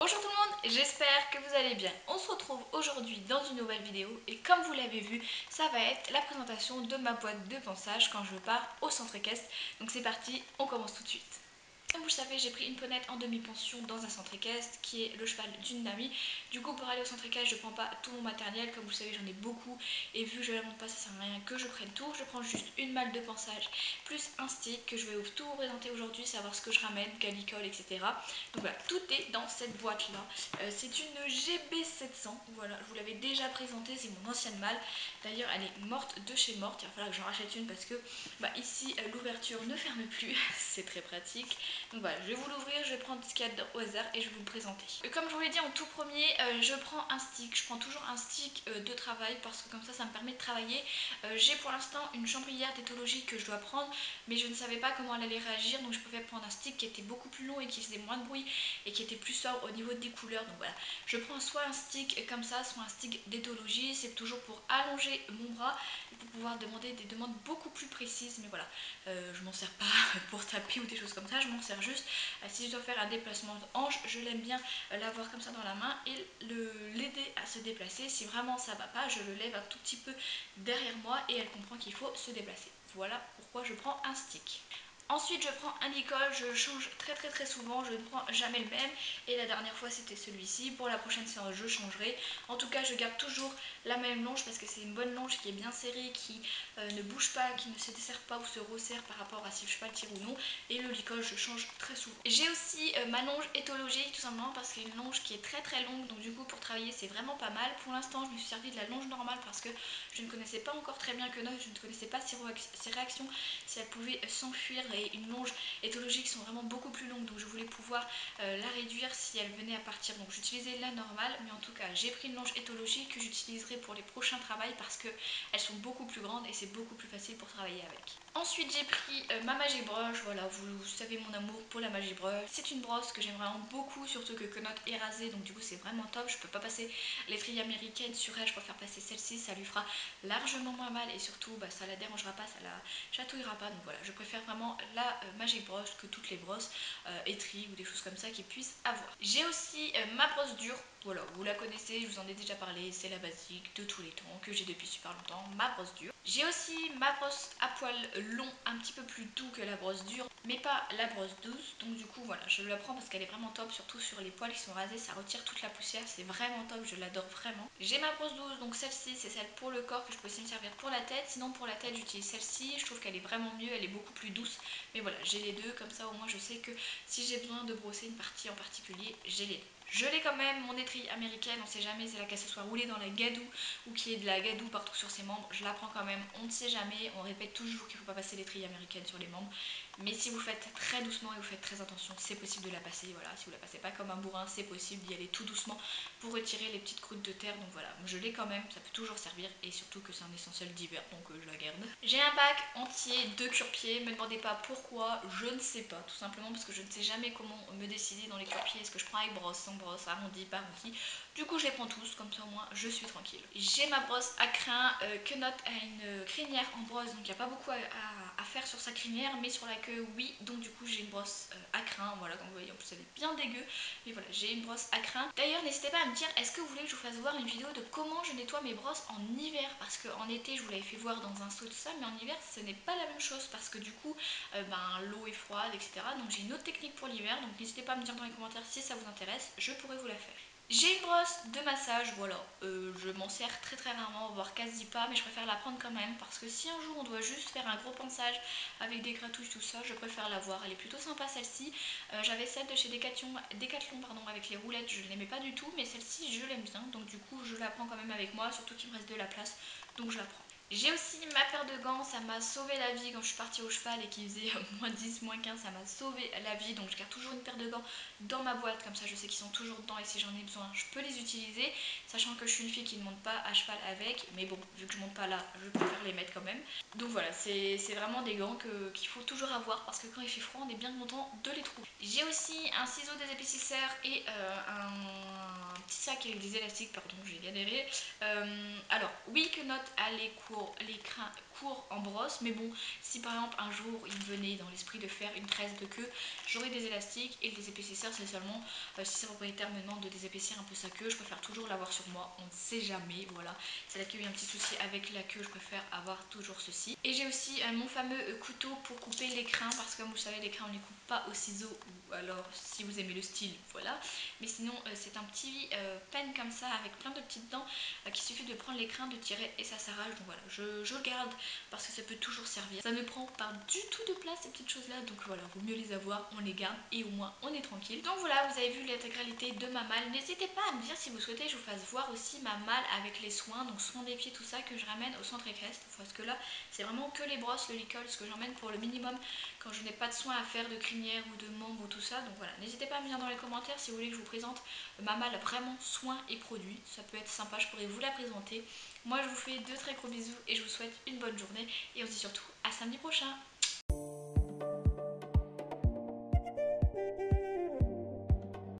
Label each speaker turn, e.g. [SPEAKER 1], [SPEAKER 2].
[SPEAKER 1] Bonjour tout le monde, j'espère que vous allez bien. On se retrouve aujourd'hui dans une nouvelle vidéo et comme vous l'avez vu, ça va être la présentation de ma boîte de ponçage quand je pars au centre équestre. Donc c'est parti, on commence tout de suite. Comme vous le savez, j'ai pris une ponette en demi-pension dans un centre équestre qui est le cheval d'une amie. Du coup, pour aller au centre équestre, je prends pas tout mon matériel. Comme vous le savez, j'en ai beaucoup. Et vu que je ne la monte pas, ça sert à rien que je prenne tout. Je prends juste une malle de ponçage plus un stick que je vais tout vous présenter aujourd'hui, savoir ce que je ramène, calicole, etc. Donc voilà, tout est dans cette boîte-là. C'est une GB700. Voilà, je vous l'avais déjà présentée, c'est mon ancienne malle. D'ailleurs, elle est morte de chez morte. Il va falloir que j'en rachète une parce que ici, l'ouverture ne ferme plus. C'est très pratique. Donc voilà, je vais vous l'ouvrir, je vais prendre ce qu'il y a dedans au hasard et je vais vous le présenter. Comme je vous l'ai dit en tout premier, je prends un stick. Je prends toujours un stick de travail parce que comme ça me permet de travailler. J'ai pour l'instant une chambrière d'éthologie que je dois prendre, mais je ne savais pas comment elle allait réagir, donc je préfère prendre un stick qui était beaucoup plus long et qui faisait moins de bruit et qui était plus sobre au niveau des couleurs. Donc voilà, je prends soit un stick comme ça, soit un stick d'éthologie. C'est toujours pour allonger mon bras et pour pouvoir demander des demandes beaucoup plus précises. Mais voilà, je m'en sers pas pour taper ou des choses comme ça, je m'en sers juste si je dois faire un déplacement de hanche. Je l'aime bien l'avoir comme ça dans la main et l'aider à se déplacer. Si vraiment ça va pas, je le lève un tout petit peu derrière moi et elle comprend qu'il faut se déplacer. Voilà pourquoi je prends un stick. Ensuite je prends un licol, je change très souvent, je ne prends jamais le même et la dernière fois c'était celui-ci. Pour la prochaine séance je changerai. En tout cas je garde toujours la même longe parce que c'est une bonne longe qui est bien serrée, qui ne bouge pas, qui ne se desserre pas ou se resserre par rapport à si le cheval tire ou non. Et le licol je change très souvent. J'ai aussi ma longe éthologique tout simplement parce qu'il y a une longe qui est très longue, donc du coup pour travailler c'est vraiment pas mal. Pour l'instant je me suis servi de la longe normale parce que je ne connaissais pas encore très bien Quenotte, je ne connaissais pas ses réactions, si elle pouvait s'enfuir, et une longe éthologique sont vraiment beaucoup plus longues, donc je voulais pouvoir la réduire si elle venait à partir. Donc j'utilisais la normale, mais en tout cas j'ai pris une longe éthologique que j'utiliserai pour les prochains travaux parce qu'elles sont beaucoup plus grandes et c'est beaucoup plus facile pour travailler avec. Ensuite j'ai pris ma Magic Brush. Voilà, vous savez mon amour pour la Magic Brush. C'est une brosse que j'aime vraiment beaucoup, surtout que Quenotte est rasée, donc du coup c'est vraiment top. Je peux pas passer les trilles américaines sur elle, je préfère passer celle-ci, ça lui fera largement moins mal et surtout ça la dérangera pas, ça la chatouillera pas. Donc voilà, je préfère vraiment la Magic Brush que toutes les brosses étris ou des choses comme ça qu'ils puissent avoir. J'ai aussi ma brosse dure. Voilà, vous la connaissez, je vous en ai déjà parlé, c'est la basique de tous les temps que j'ai depuis super longtemps, ma brosse dure. J'ai aussi ma brosse à poil long, un petit peu plus doux que la brosse dure, mais pas la brosse douce. Donc du coup voilà, je la prends parce qu'elle est vraiment top, surtout sur les poils qui sont rasés, ça retire toute la poussière, c'est vraiment top, je l'adore vraiment. J'ai ma brosse douce, donc celle-ci c'est celle pour le corps que je peux aussi me servir pour la tête. Sinon pour la tête j'utilise celle-ci, je trouve qu'elle est vraiment mieux, elle est beaucoup plus douce. Mais voilà, j'ai les deux, comme ça au moins je sais que si j'ai besoin de brosser une partie en particulier, j'ai les deux. Je l'ai quand même, mon étrille américaine, on sait jamais, c'est là qu'elle se soit roulée dans la gadoue ou qu'il y ait de la gadoue partout sur ses membres. Je la prends quand même, on ne sait jamais, on répète toujours qu'il ne faut pas passer l'étrille américaine sur les membres. Mais si vous faites très doucement et vous faites très attention, c'est possible de la passer. Voilà, si vous la passez pas comme un bourrin, c'est possible d'y aller tout doucement pour retirer les petites croûtes de terre. Donc voilà, je l'ai quand même, ça peut toujours servir et surtout que c'est un essentiel d'hiver, donc je la garde. J'ai un bac entier de cure-pieds, me demandez pas pourquoi, je ne sais pas, tout simplement parce que je ne sais jamais comment me décider dans les cure-pieds. Est-ce que je prends avec brosse, sans brosse, arrondi, pas arrondi? Du coup je les prends tous, comme ça au moins je suis tranquille. J'ai ma brosse à crin, Quenotte a une crinière en brosse, donc il n'y a pas beaucoup à faire sur sa crinière, mais sur la queue oui, donc du coup j'ai une brosse à crin. Voilà, comme vous voyez en plus elle est bien dégueu, mais voilà, j'ai une brosse à crin. D'ailleurs n'hésitez pas à me dire, est-ce que vous voulez que je vous fasse voir une vidéo de comment je nettoie mes brosses en hiver? Parce qu'en été je vous l'avais fait voir dans un seau tout ça, mais en hiver ce n'est pas la même chose parce que du coup l'eau est froide, etc. Donc j'ai une autre technique pour l'hiver, donc n'hésitez pas à me dire dans les commentaires si ça vous intéresse, je pourrais vous la faire. J'ai une brosse de massage, voilà, je m'en sers très rarement, voire quasi pas, mais je préfère la prendre quand même parce que si un jour on doit juste faire un gros ponçage avec des gratouilles tout ça, je préfère l'avoir. Elle est plutôt sympa celle-ci. J'avais celle de chez Decathlon pardon, avec les roulettes, je ne l'aimais pas du tout, mais celle-ci je l'aime bien, donc du coup je la prends quand même avec moi, surtout qu'il me reste de la place, donc je la prends. J'ai aussi ma paire de gants, ça m'a sauvé la vie quand je suis partie au cheval et qu'il faisait moins 10, moins 15, ça m'a sauvé la vie. Donc je garde toujours une paire de gants dans ma boîte, comme ça je sais qu'ils sont toujours dedans et si j'en ai besoin je peux les utiliser. Sachant que je suis une fille qui ne monte pas à cheval avec, mais bon, vu que je monte pas là, je préfère les mettre quand même. Donc voilà, c'est vraiment des gants qu'il faut toujours avoir parce que quand il fait froid on est bien content de les trouver. J'ai aussi un ciseau des épaississeurs et un petit sac avec des élastiques, pardon j'ai galéré. Alors oui Quenotte a les court en brosse, mais bon, si par exemple un jour il me venait dans l'esprit de faire une tresse de queue, j'aurai des élastiques et le désépaississeur c'est seulement si ses propriétaires me demandent de désépaissir un peu sa queue, je préfère toujours l'avoir sur moi, on ne sait jamais, voilà. C'est là qu'il y a eu un petit souci avec la queue, je préfère avoir toujours ceci. Et j'ai aussi mon fameux couteau pour couper l'écrin, parce que comme vous savez l'écrin on ne les coupe pas au ciseau, ou alors si vous aimez le style, voilà. Mais sinon c'est un petit pen comme ça avec plein de petites dents qu'il suffit de prendre l'écrin, de tirer et ça s'arrache. Donc voilà, je le garde parce que ça peut toujours servir. Ça ne prend pas du tout de place ces petites choses là, donc voilà, vaut mieux les avoir, on les garde et au moins on est tranquille. Donc voilà, vous avez vu l'intégralité de ma malle. N'hésitez pas à me dire si vous souhaitez que je vous fasse voir aussi ma malle avec les soins, donc soins des pieds, tout ça, que je ramène au centre équestre, parce que là c'est vraiment que les brosses, le licol, ce que j'emmène pour le minimum quand je n'ai pas de soins à faire de crinière ou de membres ou tout ça. Donc voilà, n'hésitez pas à me dire dans les commentaires si vous voulez que je vous présente ma malle vraiment soins et produits, ça peut être sympa, je pourrais vous la présenter. Moi je vous fais de très gros bisous et je vous souhaite une bonne journée et on se dit surtout à samedi prochain.